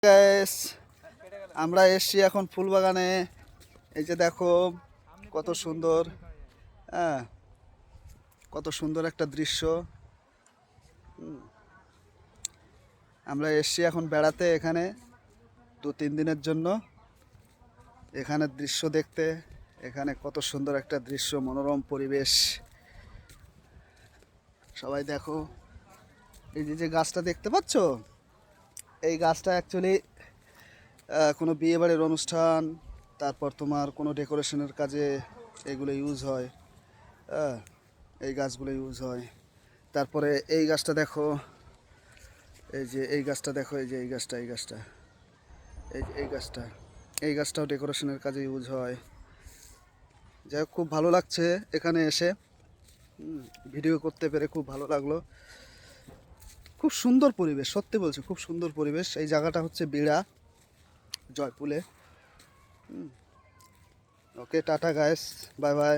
Guys, আমরা এসছি এখন ফুল বাগানে। এই যে দেখো কত সুন্দর, হ্যাঁ, কত সুন্দর একটা দৃশ্য। আমরা এসছি এখন বেড়াতে এখানে 2-3 দিনের জন্য, এখানে দৃশ্য দেখতে। এখানে কত সুন্দর একটা দৃশ্য, মনোরম পরিবেশ। সবাই দেখো, এই যে যে গাছটা দেখতে পাচ্ছ, এই গাছটা অ্যাকচুয়ালি কোনো বিয়ে বাড়ির অনুষ্ঠান, তারপর তোমার কোনো ডেকোরেশনের কাজে এগুলো ইউজ হয়। হ্যাঁ, এই গাছগুলো ইউজ হয়। তারপরে এই গাছটা দেখো, এই যে এই গাছটা দেখো, এই যে এই গাছটা, এই গাছটা, এই যে এই গাছটা, এই গাছটাও ডেকোরেশনের কাজে ইউজ হয়। যাই হোক, খুব ভালো লাগছে এখানে এসে। ভিডিও করতে পেরে খুব ভালো লাগলো। খুব সুন্দর পরিবেশ, সত্যি বলছি, খুব সুন্দর পরিবেশ। এই জায়গাটা হচ্ছে বিড়া, জয়পুরে। ওকে, টাটা গাইস, বাই বাই।